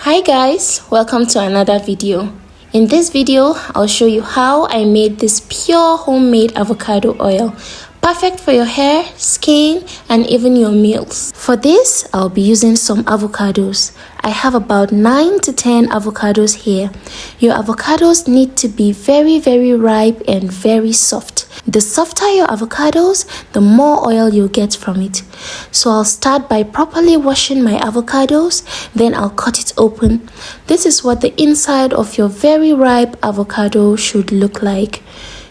Hi guys, welcome to another video. In this video, I'll show you how I made this pure homemade avocado oil. Perfect for your hair, skin, and even your meals. For this, I'll be using some avocados. I have about 9 to 10 avocados here. Your avocados need to be very ripe and very soft. The softer your avocados, the more oil you'll get from it. So I'll start by properly washing my avocados, then I'll cut it open. This is what the inside of your very ripe avocado should look like.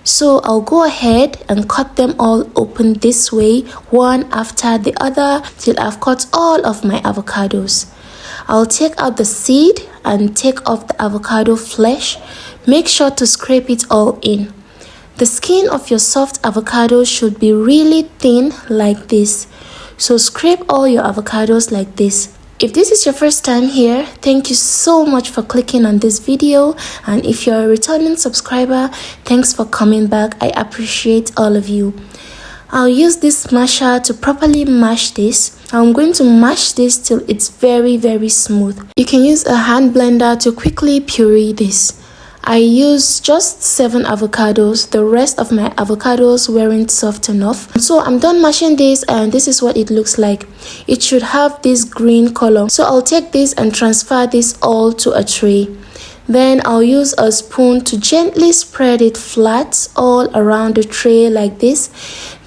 So I'll go ahead and cut them all open this way, one after the other, till I've cut all of my avocados. I'll take out the seed and take off the avocado flesh. Make sure to scrape it all in. The skin of your soft avocado should be really thin like this. So scrape all your avocados like this. If this is your first time here, thank you so much for clicking on this video, and if you're a returning subscriber, thanks for coming back. I appreciate all of you. I'll use this masher to properly mash this. I'm going to mash this till it's very smooth. You can use a hand blender to quickly puree this. I used just 7 avocados. The rest of my avocados weren't soft enough. So I'm done mashing this, and this is what it looks like. It should have this green color. So I'll take this and transfer this all to a tray. Then I'll use a spoon to gently spread it flat all around the tray like this.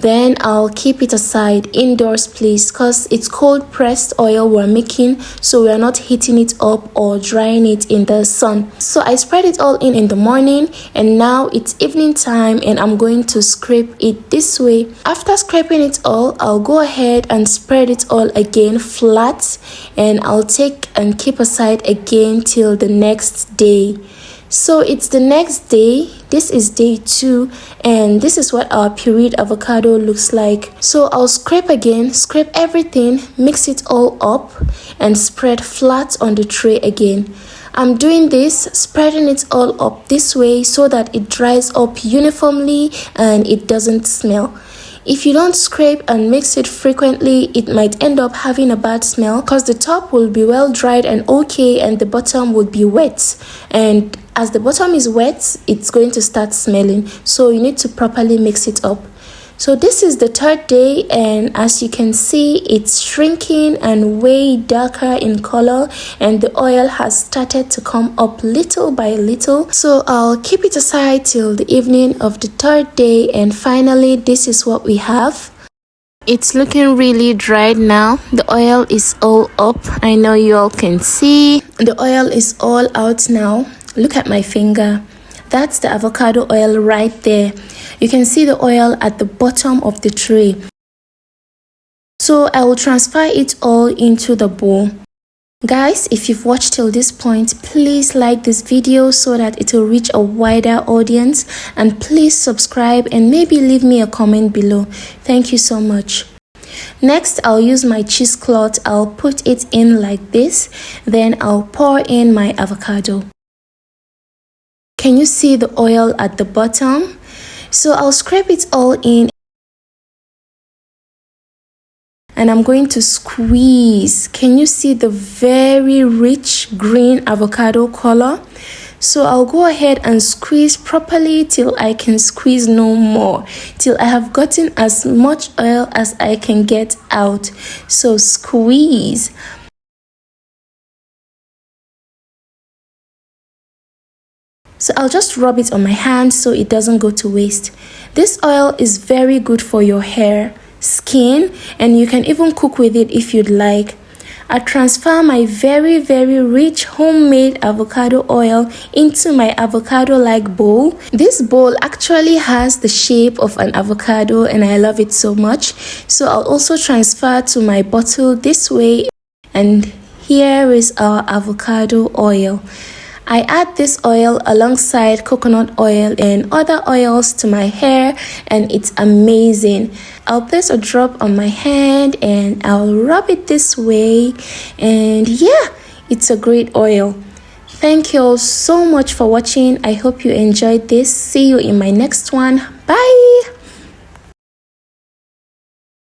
Then I'll keep it aside indoors, please, because it's cold pressed oil we're making, so we're not heating it up or drying it in the sun. So I spread it all in the morning, and now it's evening time and I'm going to scrape it this way. After scraping it all, I'll go ahead and spread it all again flat, and I'll take and keep aside again till the next day. So it's the next day. This is day 2, and this is what our pureed avocado looks like. So I'll scrape again, scrape everything, mix it all up, and spread flat on the tray again. I'm doing this, spreading it all up this way so that it dries up uniformly and it doesn't smell. If you don't scrape and mix it frequently, it might end up having a bad smell, because the top will be well dried and okay, and the bottom will be wet. And as the bottom is wet, it's going to start smelling. So you need to properly mix it up. So this is the 3rd day, and as you can see, it's shrinking and way darker in color, and the oil has started to come up little by little. So I'll keep it aside till the evening of the 3rd day, and finally this is what we have. It's looking really dried now. The oil is all up. I know you all can see. The oil is all out now. Look at my finger. That's the avocado oil right there. You can see the oil at the bottom of the tray. So I will transfer it all into the bowl. Guys, if you've watched till this point, please like this video so that it will reach a wider audience, and please subscribe and maybe leave me a comment below. Thank you so much. Next, I'll use my cheesecloth. I'll put it in like this. Then I'll pour in my avocado. Can you see the oil at the bottom? So I'll scrape it all in, and I'm going to squeeze. Can you see the very rich green avocado color? So I'll go ahead and squeeze properly till I can squeeze no more, till I have gotten as much oil as I can get out. So squeeze. So I'll just rub it on my hand so it doesn't go to waste. This oil is very good for your hair, skin, and you can even cook with it if you'd like. I transfer my very rich homemade avocado oil into my avocado-like bowl. This bowl actually has the shape of an avocado, and I love it so much. So I'll also transfer to my bottle this way, and here is our avocado oil. I add this oil alongside coconut oil and other oils to my hair, and it's amazing. I'll place a drop on my hand and I'll rub it this way, and yeah, it's a great oil. Thank you all so much for watching. I hope you enjoyed this. See you in my next one. Bye.